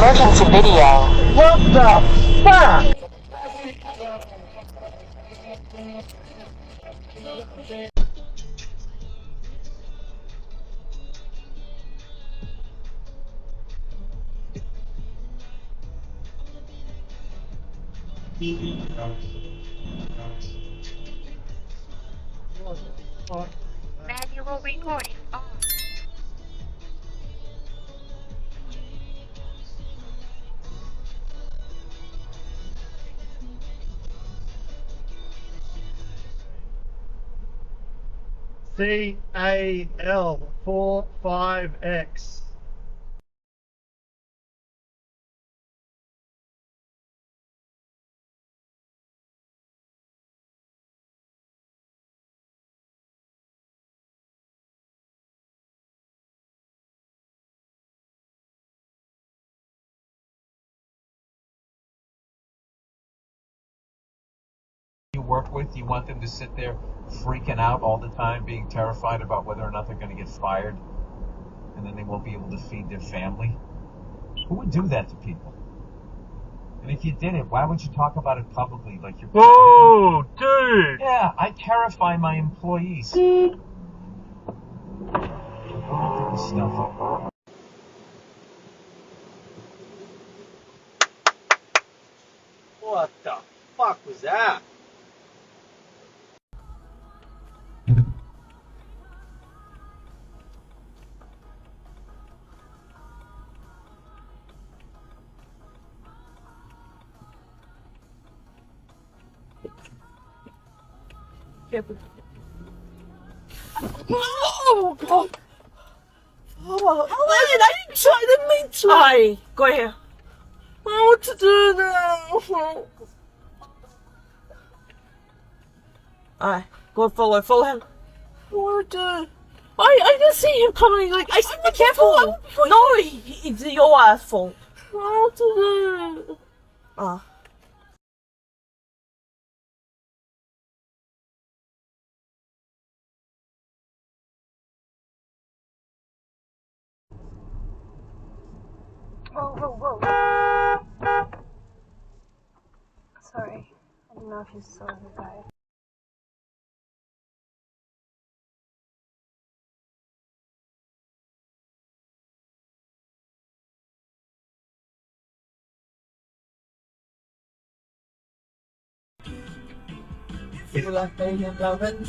Emergency video. What the fuck? Manual recording on. 𝘂𝗵𝗁45X. You work with, you want them to sit there freaking out all the time, being terrified about whether or not they're going to get fired, and then they won't be able to feed their family? Who would do that to people? And if you did it, why would you talk about it publicly like you're... Whoa, dude! Yeah, I terrify my employees. Don't do this stuff. What the fuck was that? Oh God! Oh, I didn't try. I didn't mean to. Aye, go here. I don't know what to do now. Aye, go and follow him. What do I do? I just see him coming. Like I said, be careful. No, it's your ass fault. What to do? Ah. Whoa. Sorry, I don't know if you saw the guy. Feel like they ain't loving.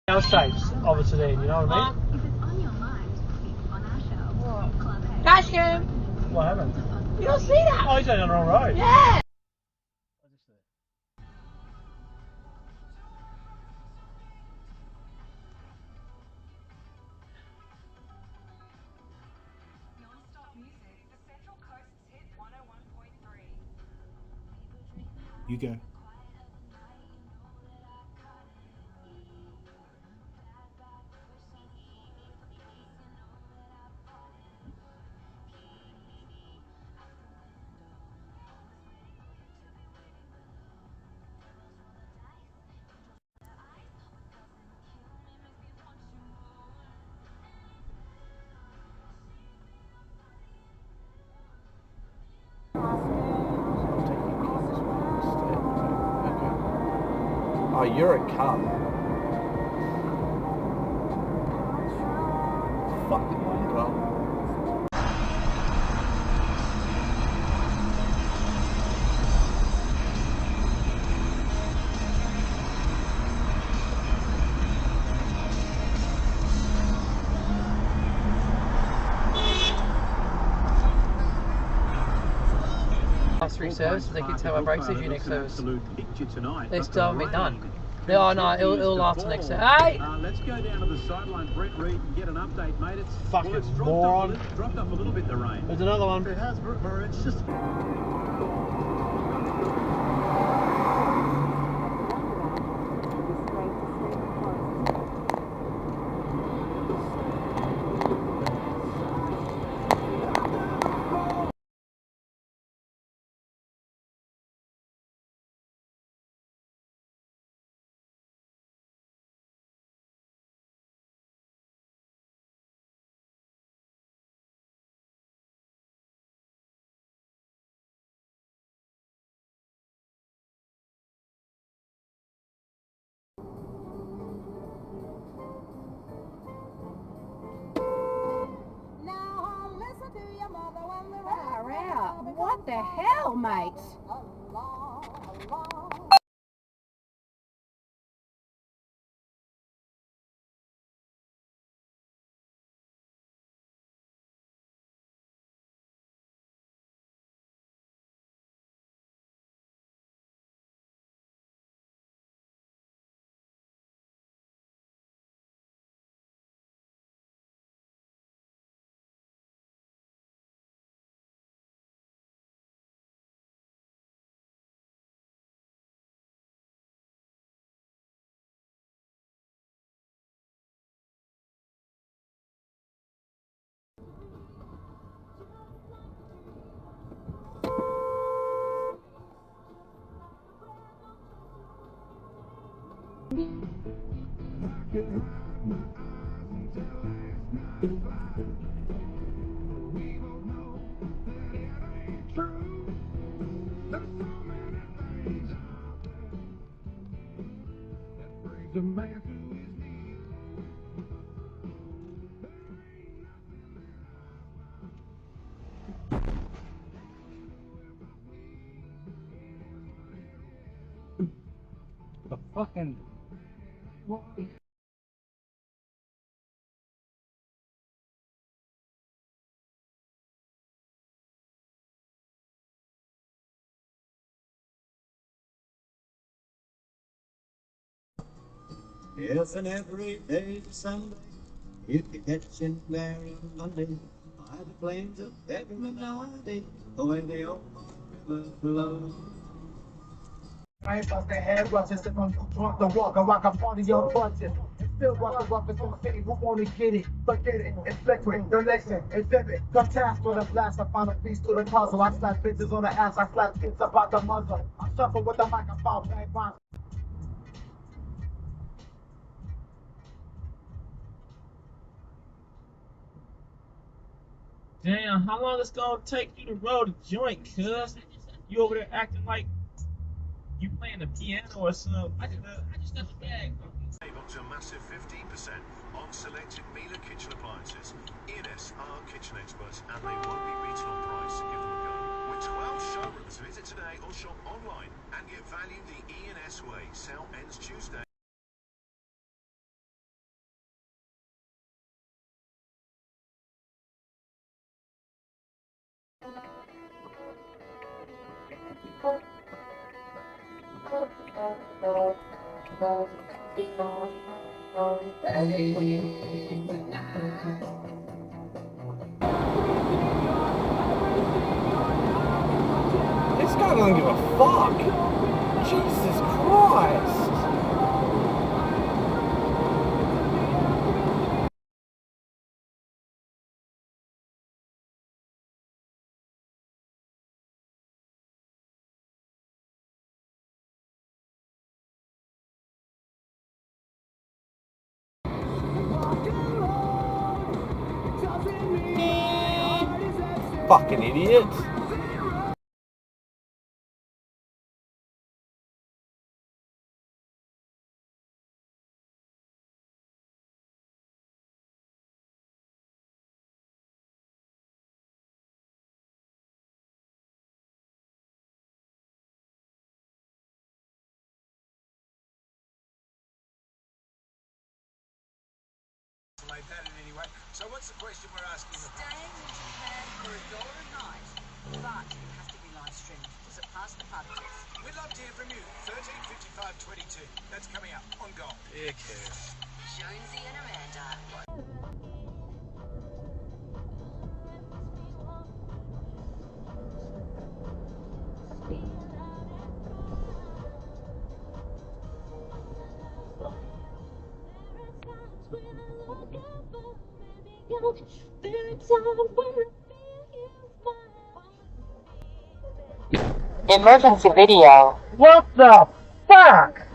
Our shapes of it today, you know what I mean? If it's on your mind, it's on our show. Club Head. Catch him! What happened? You don't see that? Oh, he's only on the wrong road. Yeah! Non-stop music. The Central Coast's hit 101.3. You go. Oh, you're a cop. Fucking weirdo. last 3 services, they keep telling my brakes is your next service. They still haven't been done. Oh no, it'll after next service. Hey! Let's go down to the sideline, Brent Reed, and get an update, mate. It's Fucking dropped moron. dropped off a little bit, the rain. There's another one. It has, but it's just... What the hell, mate? The fucking... If and every day's a Sunday, you can catch in there on Monday, by the plains of 𝘄𝗵𝘁, away the old river flows. I ain't bust their head rushes, if I'm drunk to walk, I rock a party your bunches. Still rock the rockers on the city, who wanna get it? Forget it, it's liquid, the listen, it's vivid. Come task for the blast, I find a piece to the puzzle. I slap bitches on the ass, I slap kids about the muzzle. I shuffle with the microphone, bang rhymes. Damn, how long it's gonna take you to roll the joint, cuz? You over there acting like you playing the piano or something. I just got the bag, bro. Up to a massive 15% on selected Miele kitchen appliances. 𝑒&S are kitchen experts and they won't be beaten on price. Give them a go. With 12 showrooms, visit today or shop online and get value the 𝑒&S way. Sale ends Tuesday. This guy doesn't give a fuck. Jesus Christ. Fucking idiot. Made that in any way. So what's the question we're asking? Staying in Japan for $1 a night, but it has to be live streamed. We'd love to hear from you. 135522. That's coming up on Gold. Dickhead. Jonesy and Amanda. Emergency video. What the fuck?